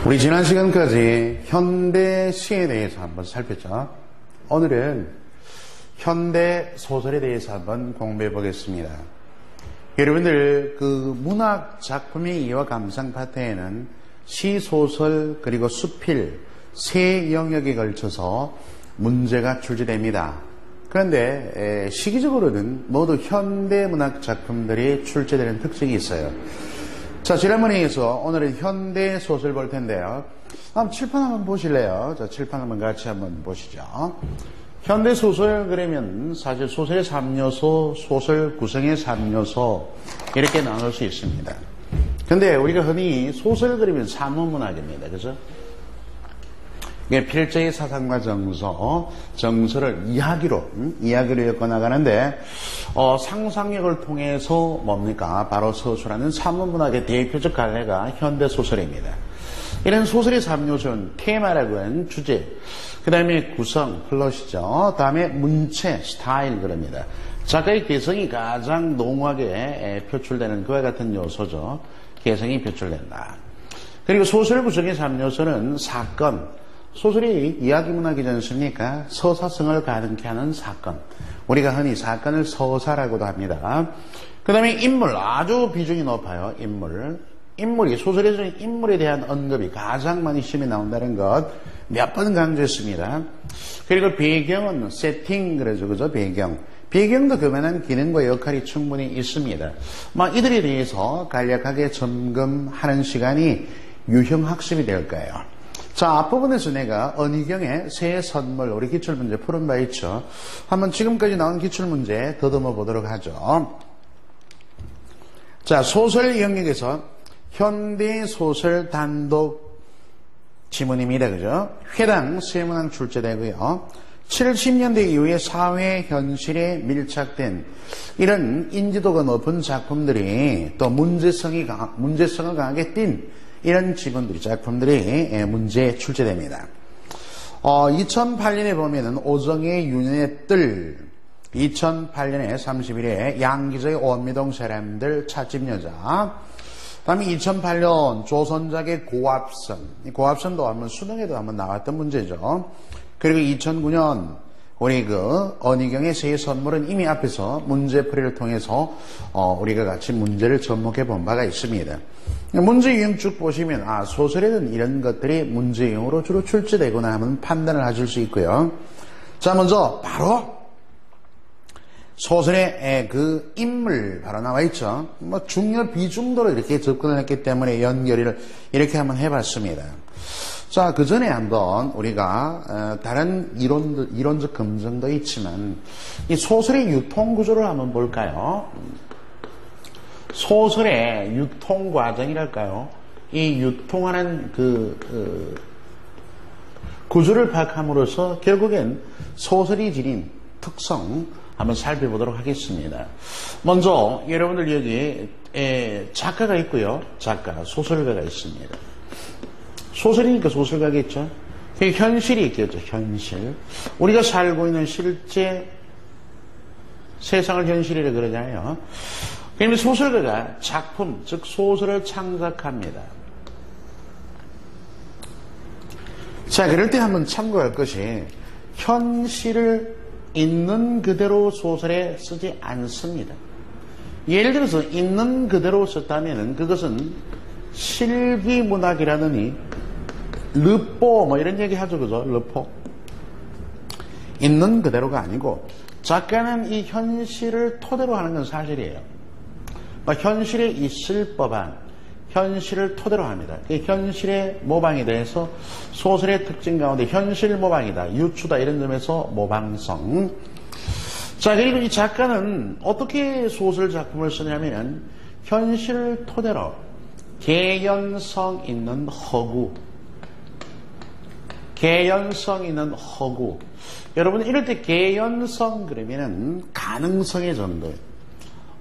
우리 지난 시간까지 현대 시에 대해서 한번 살폈죠. 오늘은 현대 소설에 대해서 한번 공부해 보겠습니다. 여러분들 그 문학 작품의 이해와 감상 파트에는 시, 소설 그리고 수필 세 영역에 걸쳐서 문제가 출제됩니다. 그런데 시기적으로는 모두 현대 문학 작품들이 출제되는 특징이 있어요. 자, 지난번에 이어서 오늘은 현대 소설 볼 텐데요. 한번 칠판 한번 보실래요? 자, 칠판 한번 같이 한번 보시죠. 현대 소설 그러면 사실 소설의 3요소, 소설 구성의 3요소 이렇게 나눌 수 있습니다. 근데 우리가 흔히 소설 그러면 사문문학입니다. 그죠? 이게 필자의 사상과 정서, 정서를 이야기로 엮어나가는데, 상상력을 통해서 뭡니까? 바로 서술하는 사문문학의 대표적 갈래가 현대소설입니다. 이런 소설의 3요소는 테마라고 하는 주제, 그 다음에 구성, 플롯이죠. 다음에 문체, 스타일 그럽니다. 작가의 개성이 가장 농후하게 표출되는 그와 같은 요소죠. 개성이 표출된다. 그리고 소설 구성의 3요소는 사건, 소설이 이야기문학이지 않습니까? 서사성을 가능케 하는 사건. 우리가 흔히 사건을 서사라고도 합니다. 그 다음에 인물, 아주 비중이 높아요. 인물이, 소설에서는 인물에 대한 언급이 가장 많이 시험에 나온다는 것 몇 번 강조했습니다. 그리고 배경은 세팅, 그죠? 배경도 그만한 기능과 역할이 충분히 있습니다. 이들에 대해서 간략하게 점검하는 시간이 유형학습이 될 거예요. 자, 앞부분에서 내가 언희경의 새 선물, 우리 기출문제 푸른 바 있죠. 한번 지금까지 나온 기출문제 더듬어 보도록 하죠. 자, 소설 영역에서 현대소설 단독 지문입니다. 그죠? 회당 세문항 출제되고요. 70년대 이후에 사회 현실에 밀착된 이런 인지도가 높은 작품들이 또 문제성을 강하게 띈 이런 지문들이, 작품들이 문제에 출제됩니다. 2008년에 보면은 오정의 윤의 뜰, 2008년에 31회 양기적의 원미동 사람들 찻집 여자, 다음에 2008년 조선작의 고압선, 이 고압선도 한번 수능에도 한번 나왔던 문제죠. 그리고 2009년 우리 언희경의 새 선물은 이미 앞에서 문제풀이를 통해서 우리가 같이 문제를 접목해 본 바가 있습니다. 문제 유형 쭉 보시면 소설에는 이런 것들이 문제 유형으로 주로 출제되거나 하면 판단을 하실 수 있고요. 자, 먼저 바로 소설의 그 인물 바로 나와 있죠. 중요 비중도로 이렇게 접근을 했기 때문에 연결을 이렇게 한번 해봤습니다. 자, 그 전에 한번 우리가 다른 이론적 검증도 있지만 이 소설의 유통 구조를 한번 볼까요? 소설의 유통 과정이랄까요? 이 유통하는 구조를 파악함으로써 결국엔 소설이 지닌 특성 한번 살펴보도록 하겠습니다. 먼저 여러분들 여기 작가가 있고요. 소설가가 있습니다. 소설이니까 소설가겠죠. 현실이 있겠죠. 현실. 우리가 살고 있는 실제 세상을 현실이라 그러잖아요. 그러면 소설가가 작품, 즉 소설을 창작합니다. 자, 그럴 때 한번 참고할 것이 현실을 있는 그대로 소설에 쓰지 않습니다. 예를 들어서 있는 그대로 썼다면 그것은 실비문학이라느니 르포 이런 얘기 하죠. 그죠? 르포. 있는 그대로가 아니고 작가는 이 현실을 토대로 하는 건 사실이에요. 현실에 있을 법한 현실을 토대로 합니다. 이 현실의 모방에 대해서 소설의 특징 가운데 현실 모방이다, 유추다 이런 점에서 모방성. 자, 그리고 이 작가는 어떻게 소설 작품을 쓰냐면 현실을 토대로 개연성 있는 허구. 여러분 이럴 때 개연성 그러면은 가능성의 정도.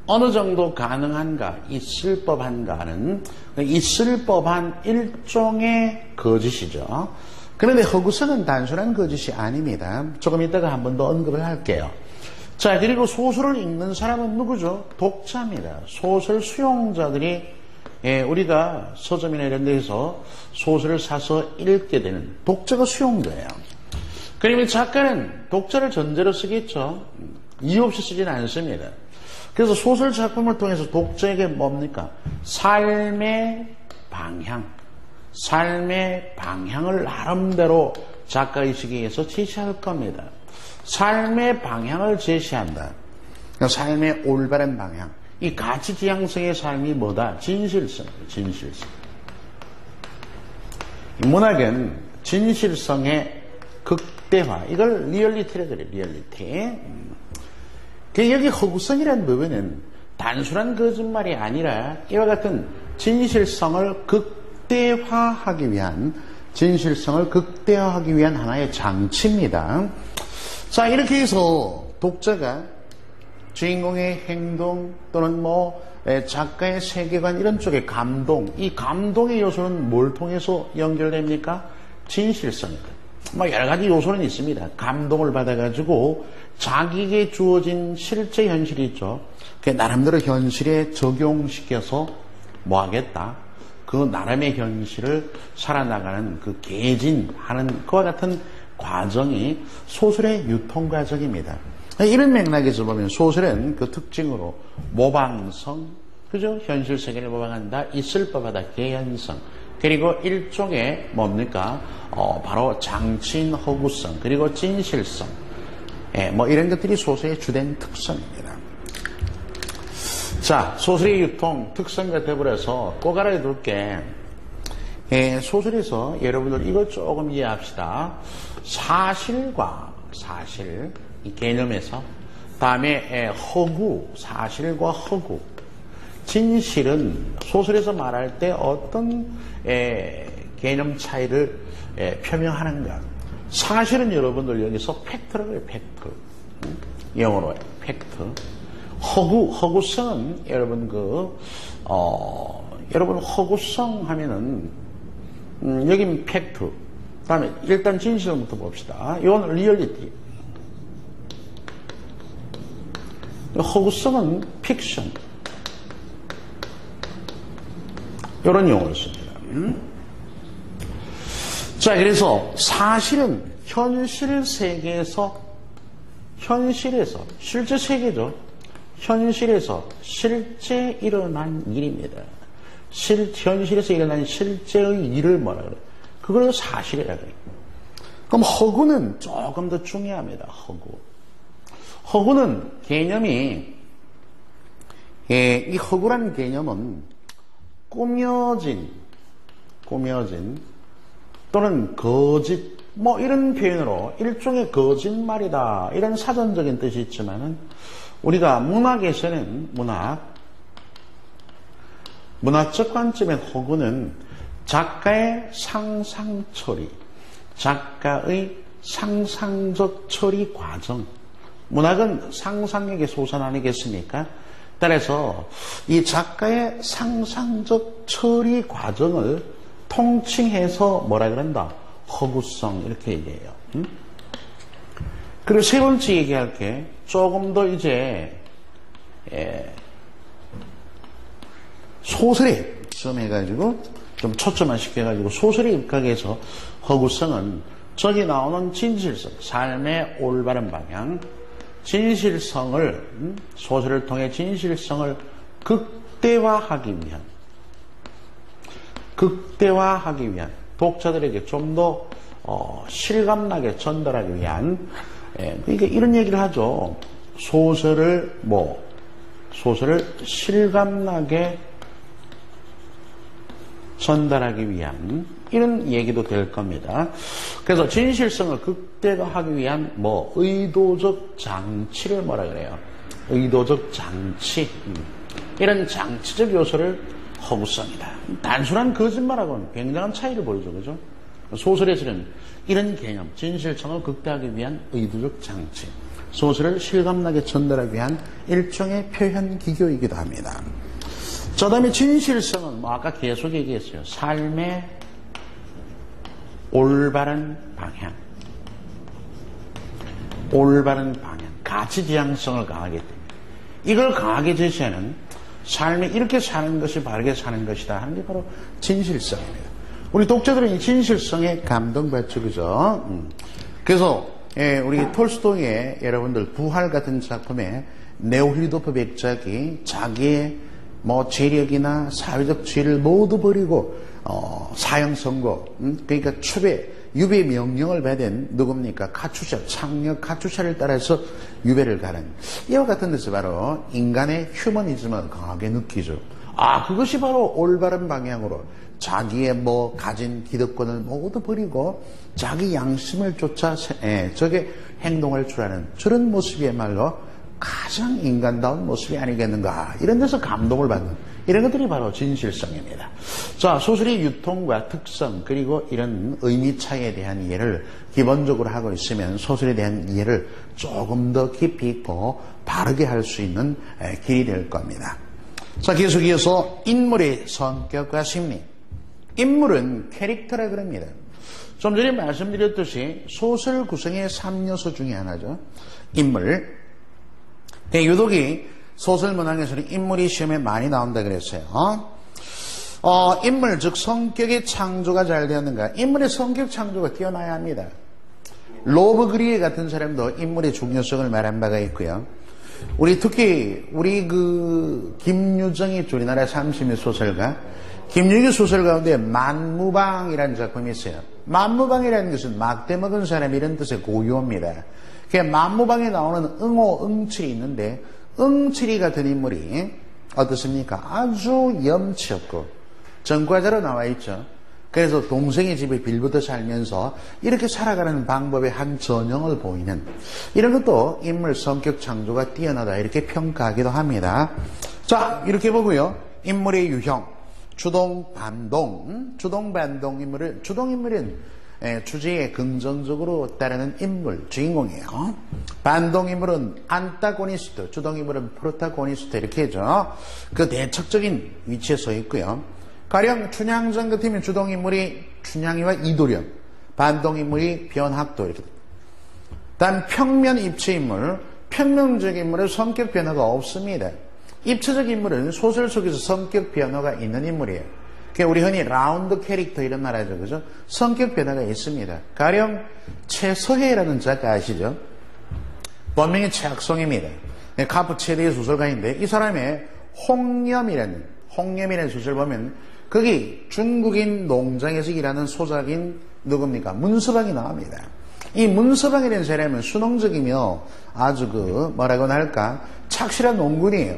어느 정도 가능한가, 있을 법한가는 있을 법한 일종의 거짓이죠. 그런데 허구성은 단순한 거짓이 아닙니다. 조금 이따가 한 번 더 언급을 할게요. 자, 그리고 소설을 읽는 사람은 누구죠? 독자입니다. 소설 수용자들이 우리가 서점이나 이런 데서 소설을 사서 읽게 되는 독자가 수용자예요. 그러면 작가는 독자를 전제로 쓰겠죠. 이유 없이 쓰지는 않습니다. 그래서 소설 작품을 통해서 독자에게 뭡니까? 삶의 방향을 나름대로 작가의식에 의해서 제시할 겁니다. 삶의 방향을 제시한다. 그러니까 삶의 올바른 방향. 이 가치 지향성의 삶이 뭐다? 진실성. 문학은 진실성의 극대화. 이걸 리얼리티라고 그래요. 리얼리티. 여기 허구성이라는 부분은 단순한 거짓말이 아니라 이와 같은 진실성을 극대화하기 위한 하나의 장치입니다. 자, 이렇게 해서 독자가 주인공의 행동 또는 작가의 세계관 이런 쪽의 감동, 이 감동의 요소는 뭘 통해서 연결됩니까? 진실성이다. 여러 가지 요소는 있습니다. 감동을 받아가지고 자기에게 주어진 실제 현실이 있죠. 그 나름대로 현실에 적용시켜서 뭐 하겠다? 그 나름의 현실을 살아나가는 그 개진하는 그와 같은 과정이 소설의 유통 과정입니다. 이런 맥락에서 보면 소설은 그 특징으로 모방성, 그죠? 현실 세계를 모방한다. 있을 법하다. 개연성. 그리고 일종의 뭡니까? 바로 장치인 허구성, 그리고 진실성. 이런 것들이 소설의 주된 특성입니다. 자, 소설의 유통 특성과 더불어서 꼭 알아둘 게, 소설에서 여러분들 이걸 조금 이해합시다. 사실과 사실, 이 개념에서, 다음에 허구, 사실과 허구. 진실은 소설에서 말할 때 어떤 개념 차이를 표명하는가. 사실은 여러분들 여기서 팩트라고 해요. 팩트. 영어로 팩트. 허구성은 여러분 여러분 허구성 하면은 여긴 팩트. 그다음에 일단 진실부터 봅시다. 이건 리얼리티. 허구성은 픽션. 이런 용어를 씁니다. 자, 그래서 사실은 현실에서 실제 세계죠. 현실에서 실제 일어난 일입니다. 현실에서 일어난 실제의 일을 뭐라 그래요? 그걸 사실이라고 해요. 그럼 허구는 조금 더 중요합니다. 허구는 개념이, 이 허구라는 개념은 꾸며진 또는 거짓 이런 표현으로 일종의 거짓말이다 이런 사전적인 뜻이 있지만은 우리가 문학에서는 문학적 관점의 허구는 작가의 상상 처리, 작가의 상상적 처리 과정. 문학은 상상력의 소산 아니겠습니까? 따라서 이 작가의 상상적 처리 과정을 통칭해서 뭐라 그런다? 허구성 이렇게 얘기해요. 그리고 세 번째 얘기할 게 조금 더 이제 소설에 좀 해가지고 좀 초점화 시켜가지고 소설에 입각해서 허구성은 저기 나오는 진실성, 삶의 올바른 방향, 진실성을 소설을 통해 진실성을 극대화하기 위한 독자들에게 좀 더 실감나게 전달하기 위한 그러니까 이런 얘기를 하죠. 소설을 실감나게 전달하기 위한 이런 얘기도 될 겁니다. 그래서 진실성을 극대화하기 위한 의도적 장치를 뭐라 그래요? 의도적 장치. 이런 장치적 요소를 허구성이다. 단순한 거짓말하고는 굉장한 차이를 보여줘. 그죠? 소설에서는 이런 개념, 진실성을 극대화하기 위한 의도적 장치. 소설을 실감나게 전달하기 위한 일종의 표현 기교이기도 합니다. 그 다음에 진실성은 아까 계속 얘기했어요. 삶의 올바른 방향. 가치 지향성을 강하게 됩니다. 이걸 강하게 제시하는 삶이 이렇게 사는 것이 바르게 사는 것이다 하는 게 바로 진실성입니다. 우리 독자들은 이 진실성에 감동받죠, 그죠? 그래서 우리 톨스토이의 여러분들 부활 같은 작품에 네오히르도프 백작이 자기의 재력이나 사회적 지위를 모두 버리고 사형 선고, 그러니까 유배 명령을 받은 누굽니까? 창녀 카추샤를 따라서 유배를 가는 이와 같은 데서 바로 인간의 휴머니즘을 강하게 느끼죠. 그것이 바로 올바른 방향으로 자기의 가진 기득권을 모두 버리고 자기 양심을 쫓아 저게 행동할 줄 아는 저런 모습이야말로 가장 인간다운 모습이 아니겠는가, 이런 데서 감동을 받는 이런 것들이 바로 진실성입니다. 자, 소설의 유통과 특성 그리고 이런 의미 차이에 대한 이해를 기본적으로 하고 있으면 소설에 대한 이해를 조금 더 깊이 있고 바르게 할 수 있는 길이 될 겁니다. 자, 계속해서 인물의 성격과 심리. 인물은 캐릭터라 그럽니다. 좀 전에 말씀드렸듯이 소설 구성의 3요소 중에 하나죠. 인물. 유독이 소설 문학에서는 인물이 시험에 많이 나온다 그랬어요. 인물, 즉 성격의 창조가 잘 되었는가? 인물의 성격 창조가 뛰어나야 합니다. 로브 그리에 같은 사람도 인물의 중요성을 말한 바가 있고요. 특히 우리 김유정이 우리나라 삼심의 소설가, 김유기 소설 가운데 만무방이라는 작품이 있어요. 만무방이라는 것은 막대 먹은 사람 이런 뜻의 고유어입니다. 만무방에 나오는 응호, 응칠이 있는데 응칠이 같은 인물이 어떻습니까? 아주 염치 없고 전과자로 나와 있죠. 그래서 동생의 집에 빌부터 살면서 이렇게 살아가는 방법의 한 전형을 보이는 이런 것도 인물 성격 창조가 뛰어나다 이렇게 평가하기도 합니다. 자, 이렇게 보고요. 인물의 유형, 주동, 반동. 주동, 반동 인물은 주제에 긍정적으로 따르는 인물, 주인공이에요. 반동 인물은 안타고니스트, 주동 인물은 프로타고니스트 이렇게 해죠. 그 대척적인 위치에 서 있고요. 가령 춘향전 같으면 주동 인물이 춘향이와 이도령, 반동 인물이 변학도 이렇게. 단 평면 입체 인물, 평면적 인물은 성격 변화가 없습니다. 입체적 인물은 소설 속에서 성격 변화가 있는 인물이에요. 우리 흔히 라운드 캐릭터 이런 말 하죠, 그죠? 성격 변화가 있습니다. 가령 최서혜라는 작가 아시죠? 본명이 최학성입니다. 카프 최대의 소설가인데 이 사람의 홍염이라는 소설 보면 거기 중국인 농장에서 일하는 소작인 누굽니까? 문서방이 나옵니다. 이 문서방이라는 사람은 수능적이며 아주 뭐라고나 할까? 착실한 농군이에요.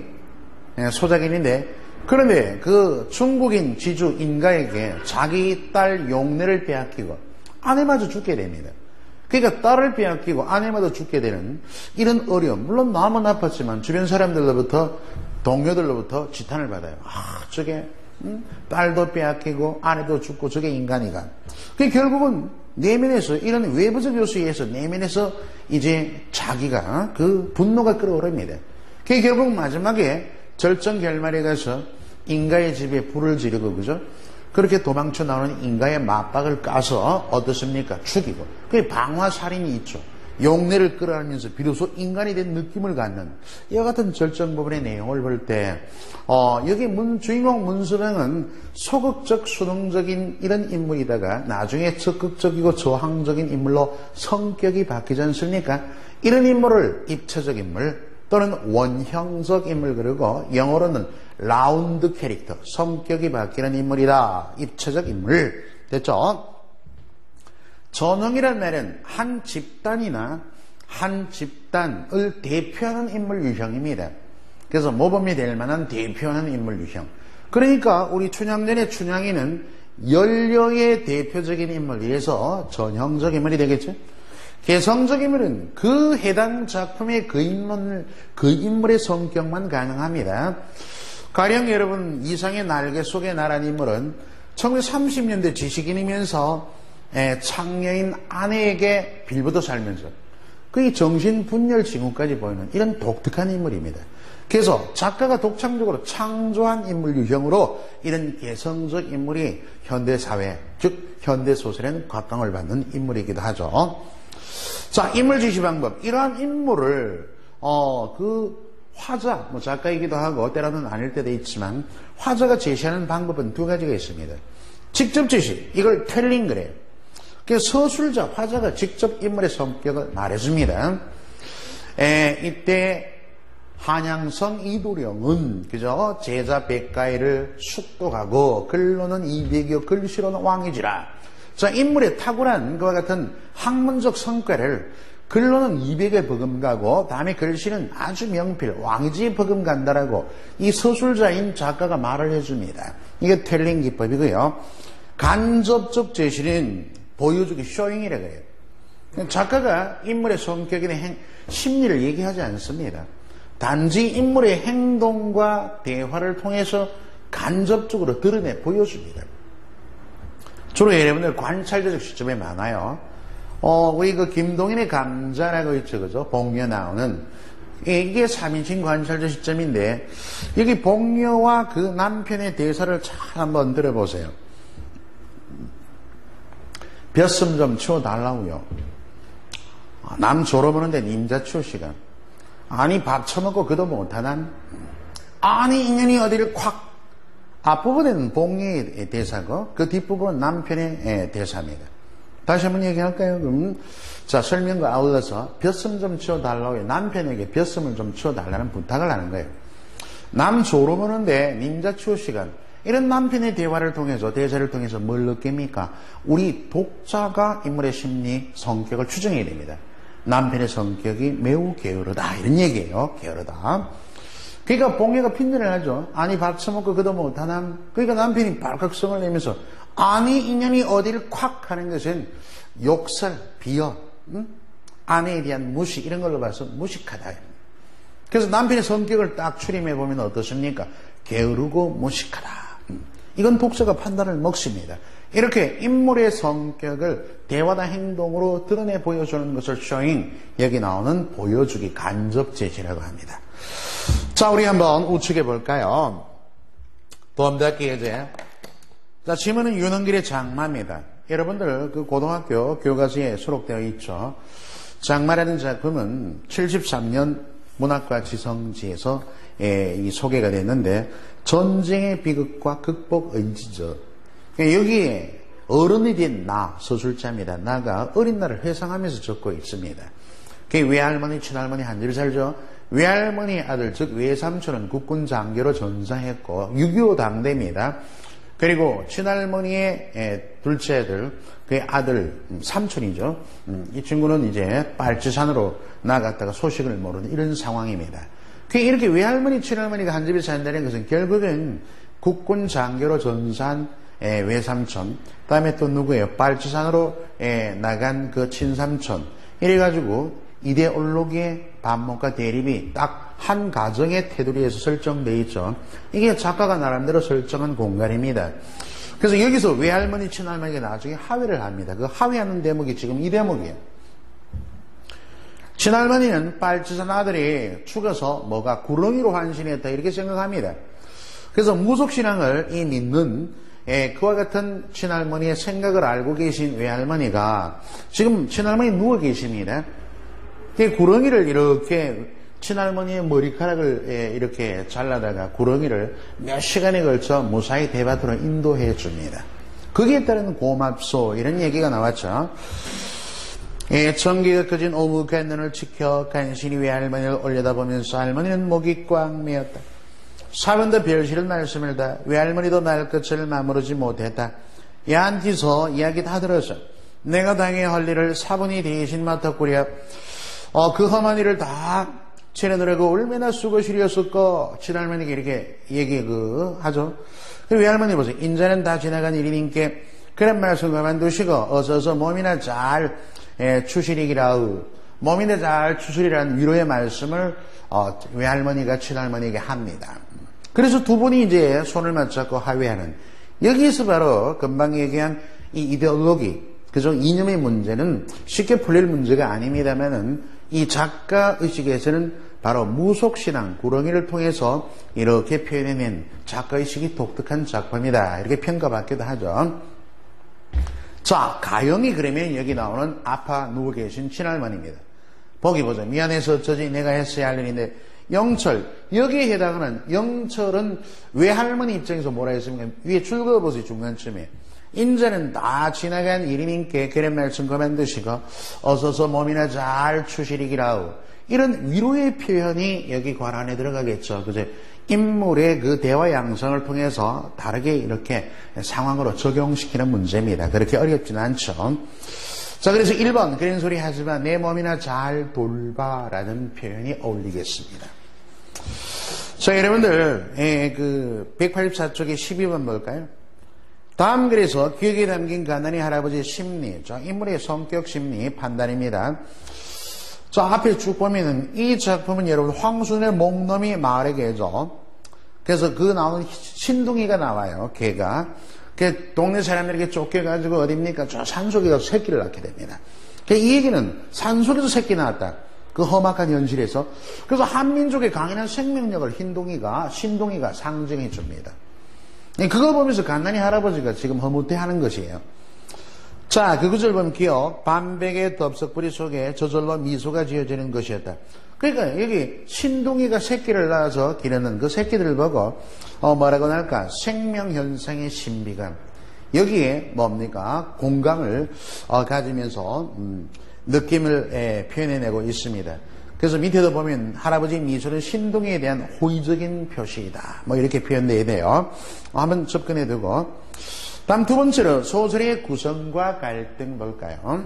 소작인인데 그런데 중국인 지주 인가에게 자기 딸 용례를 빼앗기고 아내마저 죽게 됩니다. 그러니까 딸을 빼앗기고 아내마저 죽게 되는 이런 어려움. 물론 마음은 아팠지만 주변 사람들로부터 동료들로부터 지탄을 받아요. 저게 딸도 빼앗기고 아내도 죽고 저게 인간이가. 결국은 내면에서 이런 외부적 요소에 의해서 내면에서 이제 자기가 분노가 끓어오릅니다. 결국 마지막에 절정 결말에 가서 인가의 집에 불을 지르고 그죠? 그렇게 도망쳐 나오는 인가의 맞박을 까서 어떻습니까? 죽이고. 그게 방화살인이 있죠. 용례를 끌어안으면서 비로소 인간이 된 느낌을 갖는 이와 같은 절정 부분의 내용을 볼 때 여기 주인공 문서방은 소극적 수능적인 이런 인물이다가 나중에 적극적이고 저항적인 인물로 성격이 바뀌지 않습니까? 이런 인물을 입체적 인물 또는 원형적 인물, 그리고 영어로는 라운드 캐릭터, 성격이 바뀌는 인물이다. 입체적 인물. 됐죠? 전형이란 말은 한 집단이나 한 집단을 대표하는 인물 유형입니다. 그래서 모범이 될 만한 대표하는 인물 유형. 그러니까 우리 춘향전의 춘향이는 연료의 대표적인 인물이라서 전형적 인물이 되겠죠? 개성적 인물은 해당 작품의 인물의 성격만 가능합니다. 가령 여러분 이상의 날개 속에 나란 인물은 1930년대 지식인이면서 창녀인 아내에게 빌부터 살면서 그의 정신분열 징후까지 보이는 이런 독특한 인물입니다. 그래서 작가가 독창적으로 창조한 인물 유형으로 이런 개성적 인물이 현대사회, 즉 현대소설에는 각광을 받는 인물이기도 하죠. 자, 인물 지시 방법. 이러한 인물을 화자, 작가이기도 하고 때로는 아닐 때도 있지만 화자가 제시하는 방법은 두 가지가 있습니다. 직접 제시, 이걸 텔링 그래요. 서술자, 화자가 직접 인물의 성격을 말해줍니다. 이때 한양성 이도령은 그저 제자 백가이를 숙독하고 글로는 200여 글씨로는 왕이지라. 자, 인물의 탁월한 그와 같은 학문적 성과를 글로는 200에 버금가고 다음에 글씨는 아주 명필 왕이지에 버금간다라고 이 서술자인 작가가 말을 해줍니다. 이게 텔링 기법이고요. 간접적 제시는 보여주기 쇼잉이라고 해요. 작가가 인물의 성격이나 심리를 얘기하지 않습니다. 단지 인물의 행동과 대화를 통해서 간접적으로 드러내 보여줍니다. 주로 여러분들 관찰자적 시점에 많아요. 우리 그 김동인의 감자라고 있죠, 그죠? 복녀 나오는. 이게 3인칭 관찰자 시점인데, 여기 복녀와 그 남편의 대사를 잘 한번 들어보세요. 벼슬 좀 치워달라고요. 남 졸업하는데 임자 치울 시간. 아니 밥 처먹고 그도 못하난. 아니 인연이 어디를 콱. 앞부분에는 복녀의 대사고 그 뒷부분은 남편의 대사입니다. 다시 한번 얘기할까요? 그럼 자, 설명과 아울러서 벼슬 좀 치워달라고요. 남편에게 벼슬을 좀 치워달라는 부탁을 하는 거예요. 남 졸업하는데 임자 치울 시간. 이런 남편의 대화를 통해서, 대사를 통해서 뭘 느낍니까? 우리 독자가 인물의 심리, 성격을 추정해야 됩니다. 남편의 성격이 매우 게으르다. 이런 얘기예요. 게으르다. 그러니까 복녀가 핀잔을 하죠. 아니 밥 처먹고 그도 못하남. 그러니까 남편이 발각성을 내면서 아니 인연이 어디를 콱 하는 것은 욕설, 비어, 아내에 대한 무식 이런 걸로 봐서 무식하다. 그래서 남편의 성격을 딱 추림해 보면 어떻습니까? 게으르고 무식하다. 이건 독자가 판단을 먹습니다. 이렇게 인물의 성격을 대화나 행동으로 드러내 보여주는 것을 쇼잉, 여기 나오는 보여주기 간접 제시라고 합니다. 자, 우리 한번 우측해 볼까요? 도움닫기 예제. 자, 지문은 윤은길의 장마입니다. 여러분들 그 고등학교 교과서에 수록되어 있죠. 장마라는 작품은 73년 문학과 지성지에서 이 소개가 됐는데 전쟁의 비극과 극복 의지죠. 여기에 어른이 된 나, 서술자입니다. 나가 어린 날을 회상하면서 적고 있습니다. 외할머니, 친할머니 한 집에 살죠. 외할머니 아들, 즉 외삼촌은 국군 장교로 전사했고 6.25 당대입니다. 그리고 친할머니의 둘째 아들, 그의 아들, 삼촌이죠. 이 친구는 이제 빨치산으로 나갔다가 소식을 모르는 이런 상황입니다. 이렇게 외할머니, 친할머니가 한 집에 산다는 것은 결국은 국군 장교로 전사한 외삼촌, 그 다음에 또 누구예요? 빨치산으로 나간 그 친삼촌. 이래가지고 이데올로기의 반목과 대립이 딱 한 가정의 테두리에서 설정되어 있죠. 이게 작가가 나름대로 설정한 공간입니다. 그래서 여기서 외할머니, 친할머니가 나중에 하회를 합니다. 그 하회하는 대목이 지금 이 대목이에요. 친할머니는 빨치산 아들이 죽어서 뭐가 구렁이로 환신했다 이렇게 생각합니다. 그래서 무속신앙을 믿는 그와 같은 친할머니의 생각을 알고 계신 외할머니가 지금 친할머니 누워 계십니다. 구렁이를 이렇게 친할머니의 머리카락을 이렇게 잘라다가 구렁이를 몇 시간에 걸쳐 무사히 대밭으로 인도해 줍니다. 거기에 따른 고맙소 이런 얘기가 나왔죠. 전기가 꺼진 오목한 눈을 지켜 간신히 외할머니를 올려다보면서 할머니는 목이 꽉 메었다. 사번도 별실은 말씀을 다 외할머니도 날 끝을 마무르지 못했다. 야한티서 이야기 다 들었어. 내가 당해야 할 일을 사분이 대신 맡았구려. 그 험한 일을 다 지내느라고 얼마나 수고시렸을까. 친할머니가 이렇게 하죠. 외할머니 보세요. 인자는 다 지나간 일이니까 그런 말씀 그만두시고 어서 몸이나 잘 추시리기라우. 몸이나 잘 추시리라는 위로의 말씀을 외할머니가 친할머니에게 합니다. 그래서 두 분이 이제 손을 맞잡고 하회하는 여기에서 바로 금방 얘기한 이 이데올로기, 그죠? 이념의 문제는 쉽게 풀릴 문제가 아닙니다만은 이 작가 의식에서는 바로 무속신앙, 구렁이를 통해서 이렇게 표현해낸 작가 의식이 독특한 작품이다. 이렇게 평가받기도 하죠. 자, 가영이 그러면 여기 나오는 아파 누워 계신 친할머니입니다. 보기 보자. 미안해서 어쩌지 내가 했어야 할 일인데 영철. 여기에 해당하는 영철은 외할머니 입장에서 뭐라 했습니까? 위에 줄거보세요, 중간쯤에. 인자는 다 지나간 일이님께 그런 말씀 그만 드시고 어서서 몸이나 잘 추시리기라우. 이런 위로의 표현이 여기 관안에 들어가겠죠. 그죠? 인물의 그 대화 양상을 통해서 다르게 이렇게 상황으로 적용시키는 문제입니다. 그렇게 어렵지는 않죠. 자, 그래서 1번 그런 소리 하지만 내 몸이나 잘 돌봐라는 표현이 어울리겠습니다. 자, 여러분들 그 184쪽에 12번 볼까요? 다음 그래서 기억에 담긴 가난이 할아버지의 심리, 자, 인물의 성격 심리 판단입니다. 자, 앞에 쭉 보면은 이 작품은 여러분 황순의 목놈이 마을의 개죠. 그래서 그 나오는 신둥이가 나와요. 개가. 그 동네 사람들에게 쫓겨가지고 어딥니까? 저 산속에 가서 새끼를 낳게 됩니다. 이 얘기는 산속에서 새끼 낳았다. 그 험악한 현실에서. 그래서 한민족의 강인한 생명력을 신동이가 상징해 줍니다. 그걸 보면서 간난이 할아버지가 지금 허무태하는 것이에요. 자, 그 구절 보면 기억. 반백의 덥석뿌리 속에 저절로 미소가 지어지는 것이었다. 그러니까 여기 신동이가 새끼를 낳아서 기르는 그 새끼들을 보고 뭐라고 할까? 생명현상의 신비감. 여기에 뭡니까? 공감을 가지면서 느낌을 표현해내고 있습니다. 그래서 밑에도 보면 할아버지 미소는 신동이에 대한 호의적인 표시이다. 뭐 이렇게 표현돼야 돼요. 한번 접근해두고. 다음 두 번째로 소설의 구성과 갈등 볼까요?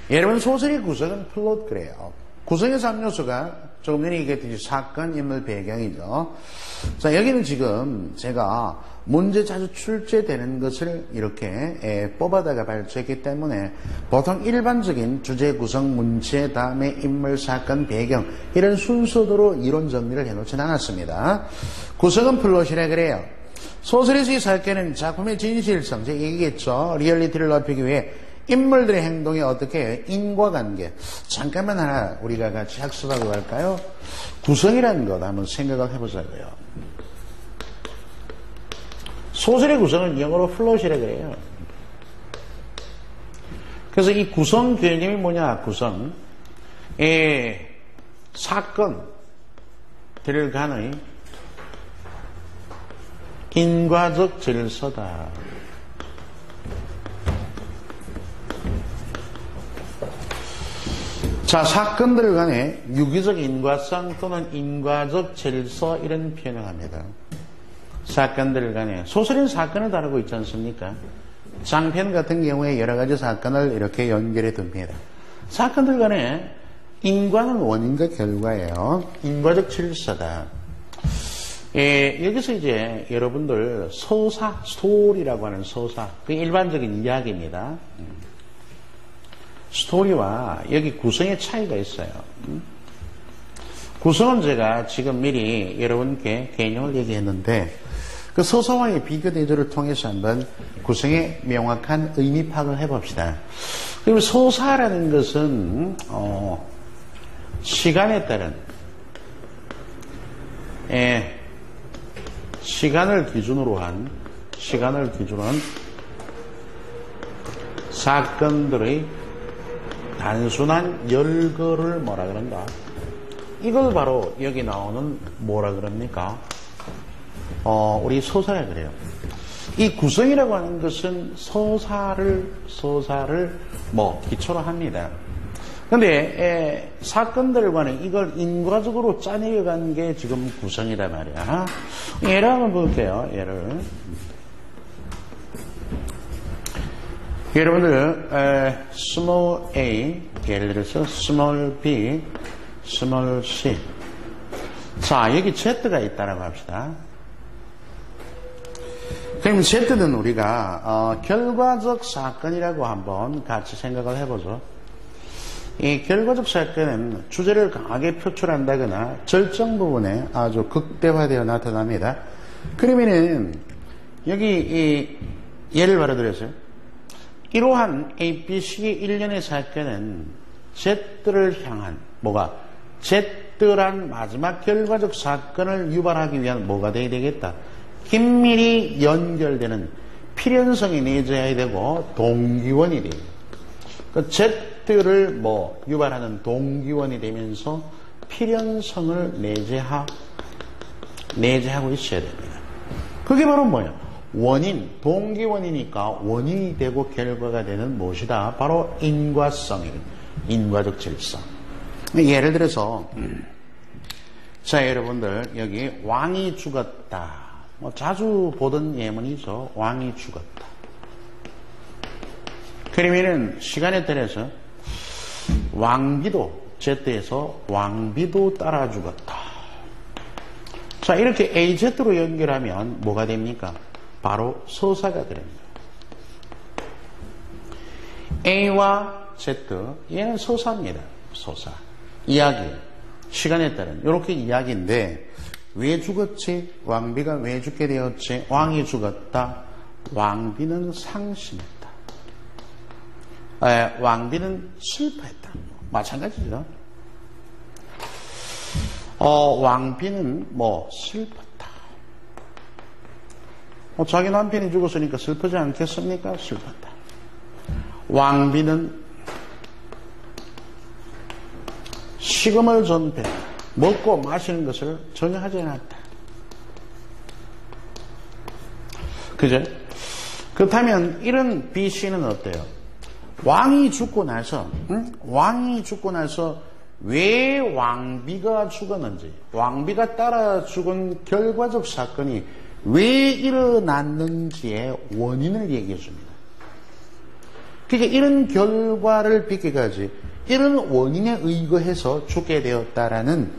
여러분 소설의 구성은 플롯 그래요. 구성의 3요소가 조금 전에 얘기했듯이 사건, 인물, 배경이죠. 자, 여기는 지금 제가 문제 자주 출제되는 것을 이렇게 뽑아다가 발표했기 때문에 보통 일반적인 주제 구성, 문제, 다음에 인물, 사건, 배경 이런 순서대로 이론 정리를 해놓지는 않았습니다. 구성은 플롯이라 그래요. 소설에서의 사건은 작품의 진실성, 제가 얘기했죠. 리얼리티를 높이기 위해 인물들의 행동이 어떻게 해요? 인과관계. 잠깐만 하나 우리가 같이 학습하고 갈까요? 구성이라는 것 한번 생각을 해보자고요. 소설의 구성은 영어로 플롯이라 그래요. 그래서 이 구성 개념이 뭐냐? 구성. 사건들을 간의 인과적 질서다. 자, 사건들 간의 유기적 인과성 또는 인과적 질서 이런 표현을 합니다. 사건들 간에 소설은 사건을 다루고 있지 않습니까? 장편 같은 경우에 여러 가지 사건을 이렇게 연결해 둡니다. 사건들 간에 인과는 원인과 결과예요. 인과적 질서다. 여기서 이제 여러분들 스토리라고 하는 서사, 그 일반적인 이야기입니다. 스토리와 여기 구성의 차이가 있어요. 구성은 제가 지금 미리 여러분께 개념을 얘기했는데 그 서사와의 비교 대조를 통해서 한번 구성의 명확한 의미 파악을 해봅시다. 그리고 서사라는 것은 시간에 따른 시간을 기준으로 한 사건들의 단순한 열거를 뭐라 그런가? 이걸 바로 여기 나오는 뭐라 그럽니까? 우리 서사라 그래요. 이 구성이라고 하는 것은 서사를 기초로 합니다. 근데 사건들과는 이걸 인과적으로 짜내려간 게 지금 구성이란 말이야. 예를 한번 볼게요. 예를. 여러분들 small a 예를 들어서 small b, small c. 자, 여기 z가 있다라고 합시다. 그럼 z는 우리가 결과적 사건이라고 한번 같이 생각을 해보죠. 이 결과적 사건은 주제를 강하게 표출한다거나 절정 부분에 아주 극대화되어 나타납니다. 그러면은 여기 이 예를 들어드렸어요. 이러한 A, B, C의 일련의 사건은 Z를 향한 Z란 마지막 결과적 사건을 유발하기 위한 뭐가 되어야 되겠다? 긴밀히 연결되는 필연성이 내줘야 되고 동기원이 돼요. 그 Z를 유발하는 동기원이 되면서 필연성을 내재하고 있어야 됩니다. 그게 바로 뭐예요? 원인, 동기원이니까 원인이 되고 결과가 되는 무엇이다? 바로 인과성입니다. 인과적 질성. 예를 들어서 자, 여러분들 여기 왕이 죽었다. 자주 보던 예문이죠. 왕이 죽었다. 그러면은 시간에 따라서 왕비도 Z에서 왕비도 따라 죽었다. 자, 이렇게 AZ로 연결하면 뭐가 됩니까? 바로 서사가 됩니다. A와 Z, 얘는 서사입니다. 서사. 이야기. 시간에 따른 이렇게 이야기인데 왜 죽었지? 왕비가 왜 죽게 되었지? 왕이 죽었다. 왕비는 상심했다. 왕비는 슬퍼했다. 마찬가지죠. 왕비는 슬펐다. 자기 남편이 죽었으니까 슬프지 않겠습니까? 슬펐다. 왕비는 식음을 전폐, 먹고 마시는 것을 전혀 하지 않았다. 그죠? 그렇다면 이런 BC는 어때요? 왕이 죽고 나서 왜 왕비가 죽었는지, 왕비가 따라 죽은 결과적 사건이 왜 일어났는지의 원인을 얘기해 줍니다. 그러니까 이런 결과를 비켜가지 이런 원인에 의거해서 죽게 되었다라는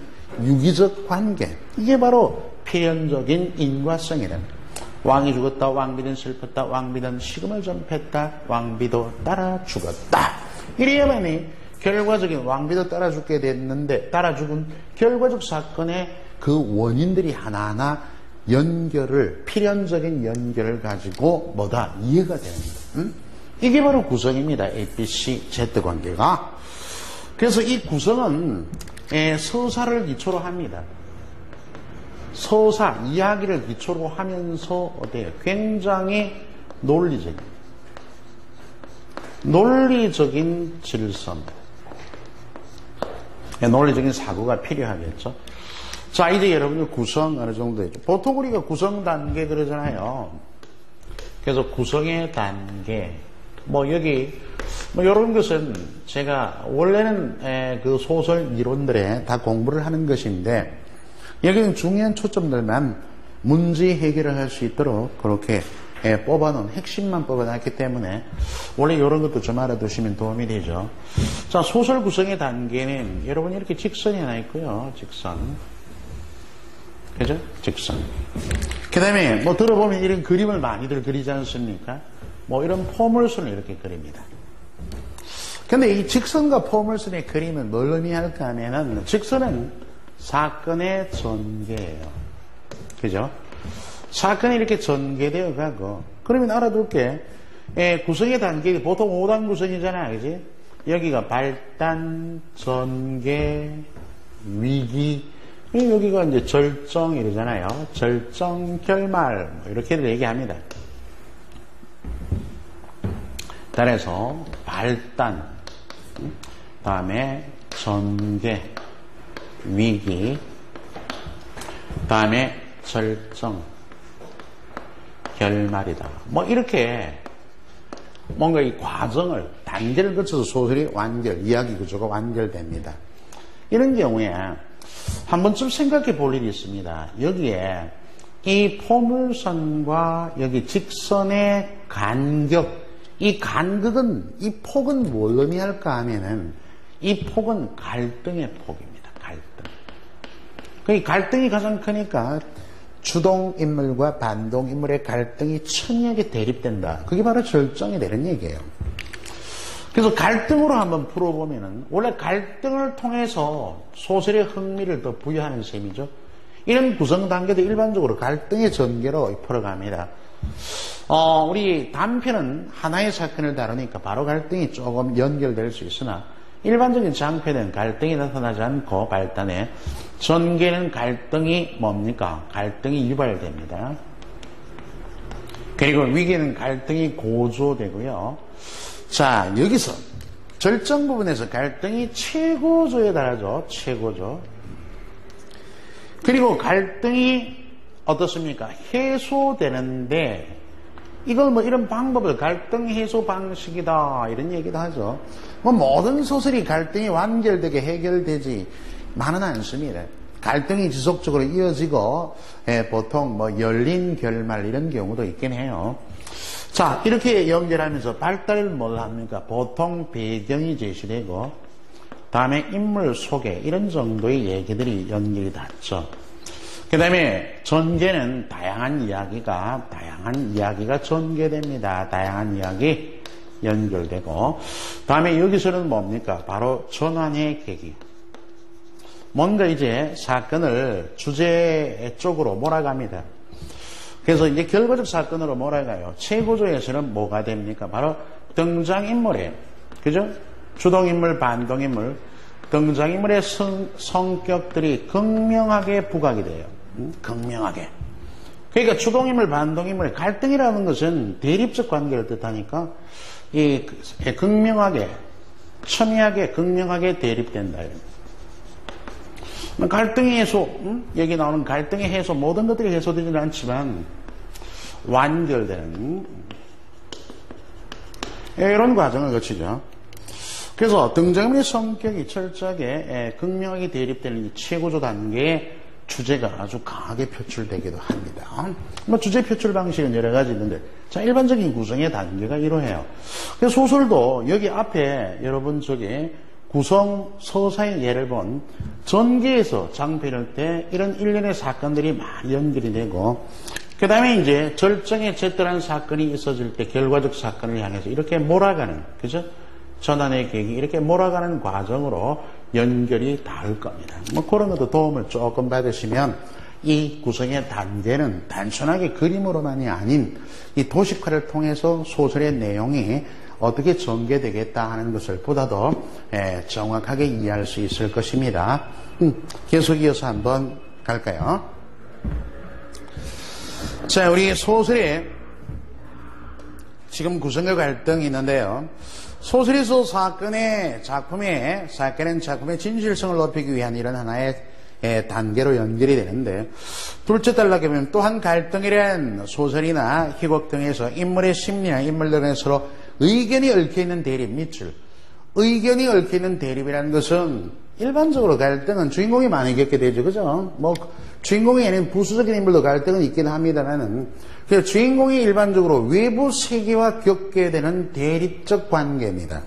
유기적 관계, 이게 바로 필연적인 인과성이랍니다. 왕이 죽었다. 왕비는 슬펐다. 왕비는 식음을 전폐했다. 왕비도 따라 죽었다. 이래야만이 결과적인 왕비도 따라 죽게 됐는데 따라 죽은 결과적 사건의 그 원인들이 하나하나 필연적인 연결을 가지고 이해가 됩니다. 이게 바로 구성입니다. ABC, Z 관계가. 그래서 이 구성은 서사를 기초로 합니다. 서사, 이야기를 기초로 하면서 어때요? 굉장히 논리적인 질서입니다. 논리적인 사고가 필요하겠죠. 자, 이제 여러분들 구성 어느 정도 했죠. 보통 우리가 구성 단계 그러잖아요. 그래서 구성의 단계, 여기, 이런 것은 제가 원래는 그 소설 이론들에 다 공부를 하는 것인데, 여기는 중요한 초점들만 문제 해결을 할 수 있도록 그렇게 뽑아놓은 핵심만 뽑아놨기 때문에 원래 이런 것도 좀 알아두시면 도움이 되죠. 자, 소설 구성의 단계는 여러분 이렇게 직선이 하나 있고요. 직선. 그죠? 직선. 그 다음에 들어보면 이런 그림을 많이들 그리지 않습니까? 이런 포물선을 이렇게 그립니다. 근데 이 직선과 포물선의 그림은 뭘 의미할까 하면은 직선은 사건의 전개예요. 그죠? 사건이 이렇게 전개되어 가고, 그러면 알아둘 게, 구성의 단계, 보통 5단 구성이잖아요. 그지? 여기가 발단, 전개, 위기, 여기가 이제 절정 이러잖아요. 절정, 결말, 이렇게들 얘기합니다. 따라서, 발단, 다음에 전개, 위기, 다음에 절정, 결말이다. 이렇게 뭔가 이 과정을, 단계를 거쳐서 소설이 이야기 구조가 완결됩니다. 이런 경우에 한 번쯤 생각해 볼 일이 있습니다. 여기에 이 포물선과 여기 직선의 간격, 이 간극은, 이 폭은 뭘 의미할까 하면은 이 폭은 갈등의 폭입니다. 그 갈등이 가장 크니까 주동 인물과 반동 인물의 갈등이 첨예하게 대립된다. 그게 바로 절정이 되는 얘기예요. 그래서 갈등으로 한번 풀어보면은 원래 갈등을 통해서 소설의 흥미를 더 부여하는 셈이죠. 이런 구성 단계도 일반적으로 갈등의 전개로 풀어갑니다. 우리 단편은 하나의 사건을 다루니까 바로 갈등이 조금 연결될 수 있으나 일반적인 장편은 갈등이 나타나지 않고 발단에, 전개는 갈등이 뭡니까? 갈등이 유발됩니다. 그리고 위기는 갈등이 고조되고요. 자, 여기서 절정 부분에서 갈등이 최고조에 달하죠. 최고조. 그리고 갈등이 어떻습니까? 해소되는데 이걸 뭐 이런 방법을 갈등 해소 방식이다 이런 얘기도 하죠. 뭐 모든 소설이 갈등이 완결되게 해결되지만은 않습니다. 갈등이 지속적으로 이어지고 보통 뭐 열린 결말 이런 경우도 있긴 해요. 자, 이렇게 연결하면서 발달을 뭘 합니까? 보통 배경이 제시되고 다음에 인물 소개 이런 정도의 얘기들이 연결이 닿죠. 그 다음에 전개는 다양한 이야기가 전개됩니다. 다양한 이야기 연결되고 다음에 여기서는 뭡니까? 바로 전환의 계기. 뭔가 이제 사건을 주제 쪽으로 몰아갑니다. 그래서 이제 결과적 사건으로 몰아가요. 최고조에서는 뭐가 됩니까? 바로 등장인물이에요. 그죠? 주동인물, 반동인물, 등장인물의 성격들이 극명하게 부각이 돼요. 극명하게. 그러니까 주동인물, 반동인물의 갈등이라는 것은 대립적 관계를 뜻하니까 이 극명하게, 첨예하게, 극명하게 대립된다. 갈등의 해소, 여기 나오는 갈등의 해소, 모든 것들이 해소되지는 않지만 완결되는 이런 과정을 거치죠. 그래서 등장인물의 성격이 철저하게 극명하게 대립되는 이 최고조 단계의 주제가 아주 강하게 표출되기도 합니다. 뭐 주제 표출 방식은 여러 가지 있는데, 자, 일반적인 구성의 단계가 이러해요. 그래서 소설도 여기 앞에 여러분 구성 서사의 예를 본 전개에서 장편일 때 이런 일련의 사건들이 많이 연결이 되고, 그 다음에 이제 절정에 제떨한 사건이 있어질 때 결과적 사건을 향해서 이렇게 몰아가는, 그죠? 전환의 계기, 이렇게 몰아가는 과정으로 연결이 닿을 겁니다. 뭐 그런 것도 도움을 조금 받으시면 이 구성의 단계는 단순하게 그림으로만이 아닌 이 도식화를 통해서 소설의 내용이 어떻게 전개되겠다 하는 것을 보다 더 정확하게 이해할 수 있을 것입니다. 계속 이어서 한번 갈까요? 자, 우리 소설에 지금 구성과 갈등이 있는데요. 소설에서 사건은 작품의 진실성을 높이기 위한 이런 하나의 단계로 연결이 되는데, 둘째 단락에 보면 또한 갈등이란 소설이나 희곡 등에서 인물의 심리나 인물들은 서로 의견이 얽혀있는 대립 밑줄. 의견이 얽혀있는 대립이라는 것은 일반적으로 갈등은 주인공이 많이 겪게 되죠. 그죠? 뭐 주인공이 아닌 부수적인 인물도 갈등은 있긴 합니다만은, 그래서 주인공이 일반적으로 외부 세계와 겪게 되는 대립적 관계입니다.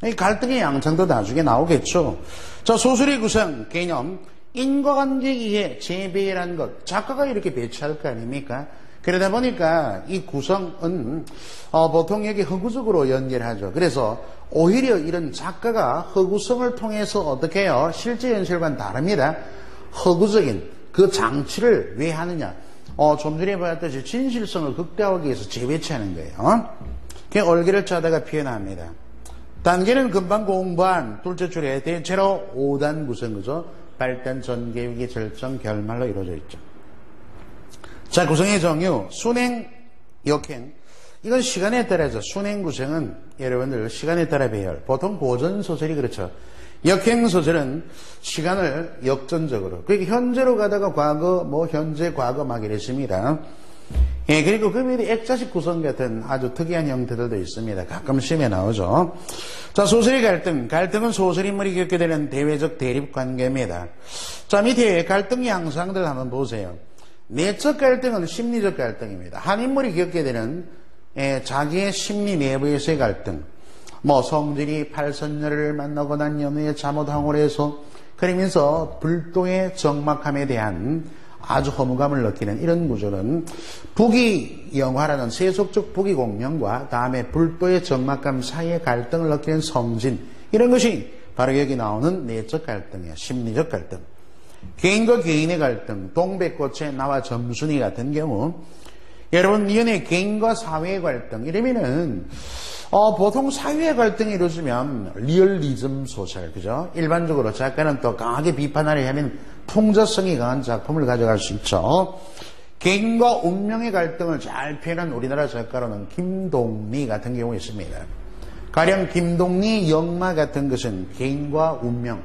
이 갈등의 양상도 나중에 나오겠죠. 자, 소설의 구성, 개념, 인과관계에 의해 재배라는 것, 작가가 이렇게 배치할 거 아닙니까? 그러다 보니까 이 구성은 보통 여기 허구적으로 연결하죠. 그래서 오히려 이런 작가가 허구성을 통해서 어떻게 해요? 실제 현실과는 다릅니다. 허구적인 그 장치를 왜 하느냐? 좀 전에 보았듯이 진실성을 극대화하기 위해서 재배치하는 거예요. 그냥 얼개를 짜다가 표현합니다. 단계는 금방 공부한 둘째 줄에 대체로 5단 구성, 그죠? 발단, 전개, 위기, 절정, 결말로 이루어져 있죠. 자, 구성의 정유, 순행, 역행. 이건 시간에 따라서 순행 구성은 여러분들 시간에 따라 배열. 보통 고전 소설이 그렇죠. 역행 소설은 시간을 역전적으로, 그러니까 현재로 가다가 과거, 현재, 과거 막 이랬습니다. 예, 그리고 그 밑에 액자식 구성 같은 아주 특이한 형태들도 있습니다. 가끔 시험에 나오죠. 자, 소설의 갈등. 갈등은 소설 인물이 겪게 되는 대외적 대립 관계입니다. 자, 밑에 갈등 양상들 한번 보세요. 내적 갈등은 심리적 갈등입니다. 한 인물이 겪게 되는 자기의 심리 내부에서의 갈등. 성질이 팔선녀를 만나고 난 연후에 잠옷항을 해서 그러면서 불도의 적막함에 대한 아주 허무감을 느끼는 이런 구조는 부귀영화라는 세속적 부귀공명과 다음에 불도의 적막감 사이의 갈등을 느끼는 성진, 이런 것이 바로 여기 나오는 내적 갈등이에요. 심리적 갈등. 개인과 개인의 갈등, 동백꽃의 나와 점순이 같은 경우, 여러분 미연의 개인과 사회의 갈등 이러면은 보통 사회의 갈등이 이루어지면 리얼리즘 소설, 그죠? 일반적으로 작가는 또 강하게 비판하려 하면 풍자성이 강한 작품을 가져갈 수 있죠. 개인과 운명의 갈등을 잘 표현한 우리나라 작가로는 김동리 같은 경우 있습니다. 가령 김동리 영마 같은 것은 개인과 운명,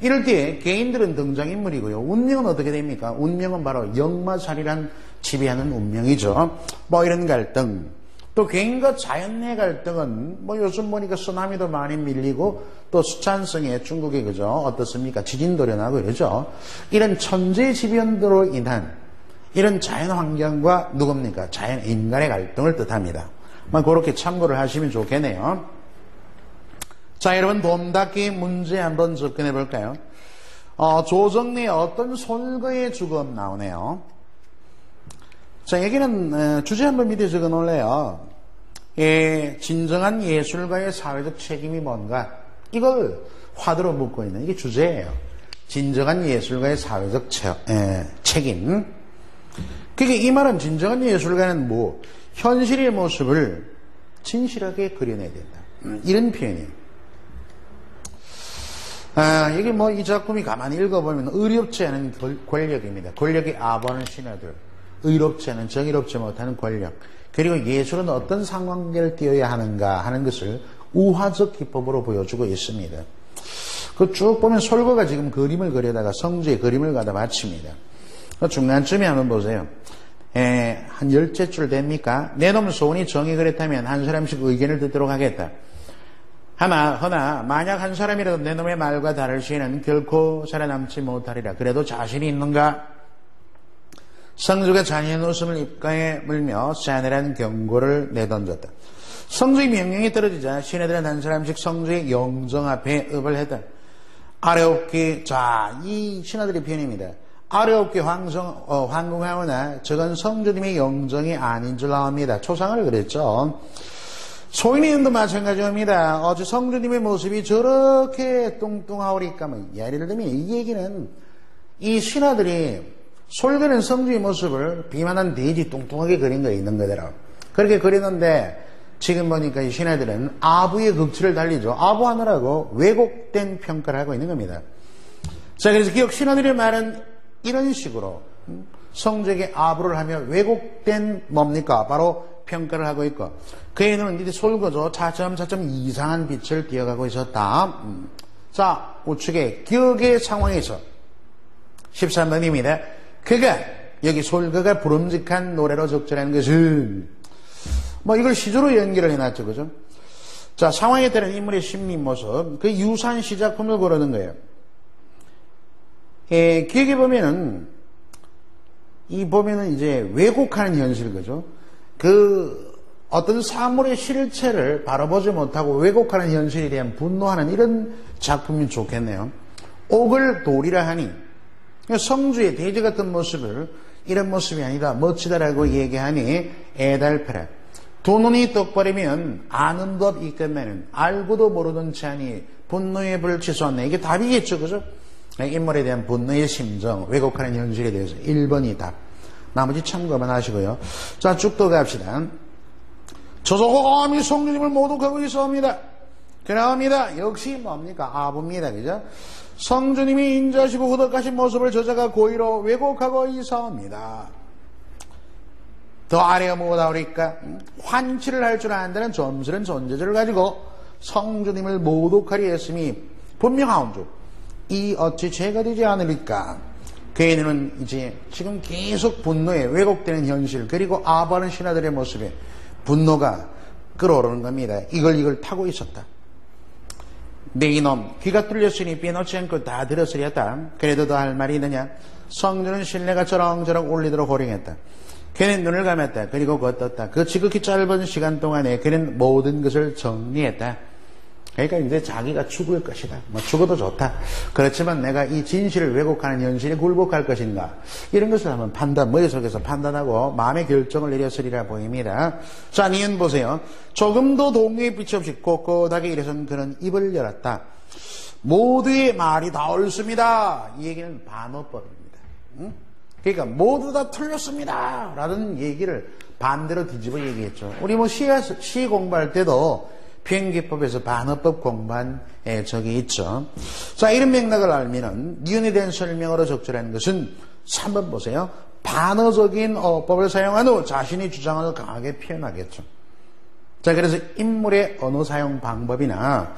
이럴 때 개인들은 등장인물이고요. 운명은 어떻게 됩니까? 운명은 바로 역마살이란 지배하는 운명이죠. 뭐 이런 갈등. 또 개인과 자연 내 갈등은 뭐 요즘 보니까 쓰나미도 많이 밀리고 또 수찬성에 중국에 그죠? 어떻습니까? 지진도 일어나고 이러죠. 이런 천재지변으로 인한 이런 자연 환경과 누굽니까? 자연 인간의 갈등을 뜻합니다. 그렇게 참고를 하시면 좋겠네요. 자, 여러분 돔닫기 문제 한번 접근해 볼까요? 조정래의 어떤 솔거의 죽음 나오네요. 자, 여기는 주제 한번 밑에 적어 놓을래요. 진정한 예술가의 사회적 책임이 뭔가? 이걸 화두로 묻고 있는 이게 주제예요. 진정한 예술가의 사회적 책임. 그러니까 이 말은 진정한 예술가는 뭐 현실의 모습을 진실하게 그려내야 된다. 이런 표현이에요. 여기 뭐 이 작품이 가만히 읽어보면 의롭지 않은 권력입니다. 권력이 아부하는 신하들, 의롭지 않은 정의롭지 못하는 권력, 그리고 예술은 어떤 상관관계를 띄어야 하는가 하는 것을 우화적 기법으로 보여주고 있습니다. 그 쭉 보면 솔거가 지금 그림을 그려다가 성주에 그림을 갖다 바칩니다. 그 중간쯤에 한번 보세요. 한 10줄 됩니까? 내 놈 소원이 정이 그랬다면 한 사람씩 의견을 듣도록 하겠다. 허나 만약 한 사람이라도 내 놈의 말과 다를 시에는 결코 살아남지 못하리라. 그래도 자신이 있는가? 성주가 잔인한 웃음을 입가에 물며 싸늘한 경고를 내던졌다. 성주의 명령이 떨어지자 신하들은 한 사람씩 성주의 영정 앞에 읍을 했다. 아래옵기, 자, 이 신하들의 표현입니다. 아래옵기 황궁하오나 저건 성주님의 영정이 아닌 줄 나옵니다. 초상을 그랬죠. 소인의도 마찬가지입니다. 어제 성주님의 모습이 저렇게 뚱뚱하오리까. 예를 들면 이 얘기는 이 신하들이 솔그는 성주의 모습을 비만한 돼지 뚱뚱하게 그린 거에 있는 거더라고. 그렇게 그리는데 지금 보니까 이 신하들은 아부의 극치를 달리죠. 아부하느라고 왜곡된 평가를 하고 있는 겁니다. 자, 그래서 기억 신하들의 말은 이런 식으로 성주에게 아부를 하며 왜곡된 뭡니까? 바로 평가를 하고 있고 그의 눈은 이제 솔거죠. 차츰차츰 이상한 빛을 띄어가고 있었다. 자, 우측의 기억의 상황에서 13번입니다. 그가 여기 솔거가 부름직한 노래로 적절한 것은 뭐 이걸 시조로 연결을 해놨죠. 그죠? 자, 상황에 따른 인물의 심리 모습 그 유사한 시작품을 고르는 거예요. 기억에 보면은 이제 왜곡하는 현실 그죠? 그 어떤 사물의 실체를 바라보지 못하고 왜곡하는 현실에 대한 분노하는 이런 작품이 좋겠네요. 옥을 돌이라 하니 성주의 돼지 같은 모습을 이런 모습이 아니다 멋지다라고 얘기하니 애달패라. 두 눈이 떡버리면 아는 법 있겠면은 알고도 모르던 채하니 분노의 불을 취소하네. 이게 답이겠죠. 그죠? 인물에 대한 분노의 심정 왜곡하는 현실에 대해서 1번이 답. 나머지 참고만 하시고요. 자, 쭉 더 갑시다. 저소감이 성주님을 모독하고 있어옵니다. 그러합니다. 역시 뭡니까? 아부입니다. 그죠? 성주님이 인자하시고 후덕하신 모습을 저자가 고의로 왜곡하고 있어옵니다. 더 아래가 뭐다 그러니까 환치를 할 줄 안다는 점스런 존재들을 가지고 성주님을 모독하려 했음이 분명하온 줄 이 어찌 죄가 되지 않으리까. 그의 눈은 이제 지금 계속 분노에 왜곡되는 현실 그리고 아부하는 신하들의 모습에 분노가 끌어오르는 겁니다. 이걸 타고 있었다. 내 이놈 귀가 뚫렸으니 빼놓지 않고 다 들었으리였다. 그래도 더 할 말이 있느냐. 성주는 신뢰가 저렁저렁 울리도록 호령했다. 그는 눈을 감았다. 그리고 걷었다. 그 지극히 짧은 시간 동안에 그는 모든 것을 정리했다. 그러니까 이제 자기가 죽을 것이다. 뭐 죽어도 좋다. 그렇지만 내가 이 진실을 왜곡하는 현실에 굴복할 것인가. 이런 것을 한번 머릿속에서 판단하고 마음의 결정을 내렸으리라 보입니다. 자, 니은 보세요. 조금도 동료의 빛이 없이 꼿꼿하게 일어선 그는 입을 열었다. 모두의 말이 다 옳습니다. 이 얘기는 반어법입니다. 그러니까 모두 다 틀렸습니다. 라는 얘기를 반대로 뒤집어 얘기했죠. 우리 뭐 시 공부할 때도 표현기법에서 반어법 공부한 적이 있죠. 자, 이런 맥락을 알면은 니은에 대한 설명으로 적절한 것은 3번 보세요. 반어적인 어법을 사용한 후 자신의 주장을 강하게 표현하겠죠. 자, 그래서 인물의 언어 사용 방법이나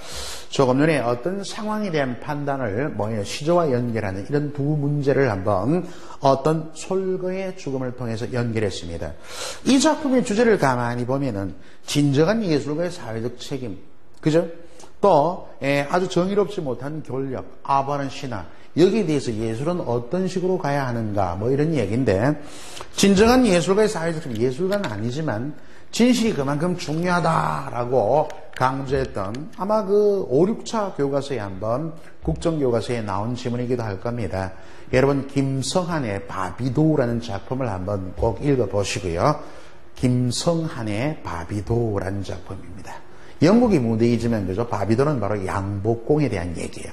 조금 전에 어떤 상황에 대한 판단을 시조와 연결하는 이런 두 문제를 한번 어떤 솔거의 죽음을 통해서 연결했습니다. 이 작품의 주제를 가만히 보면은 진정한 예술가의 사회적 책임, 그죠? 또 아주 정의롭지 못한 권력, 아부하는 신화, 여기에 대해서 예술은 어떤 식으로 가야 하는가 이런 얘기인데, 진정한 예술가의 사회적 책임, 예술가는 아니지만 진실이 그만큼 중요하다라고 강조했던 아마 그 5, 6차 교과서에 한번 국정교과서에 나온 지문이기도 할 겁니다. 여러분, 김성한의 바비도라는 작품을 한번 꼭 읽어보시고요. 김성한의 바비도라는 작품입니다. 영국이 무대이지만 그죠? 바비도는 바로 양복공에 대한 얘기예요.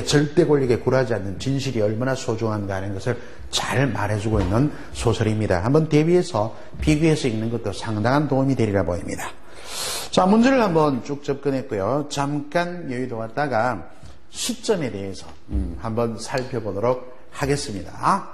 절대 권력에 굴하지 않는 진실이 얼마나 소중한가 하는 것을 잘 말해주고 있는 소설입니다. 한번 대비해서 비교해서 읽는 것도 상당한 도움이 되리라 보입니다. 자, 문제를 한번 쭉 접근했고요. 잠깐 여유 두었다가 시점에 대해서 한번 살펴보도록 하겠습니다.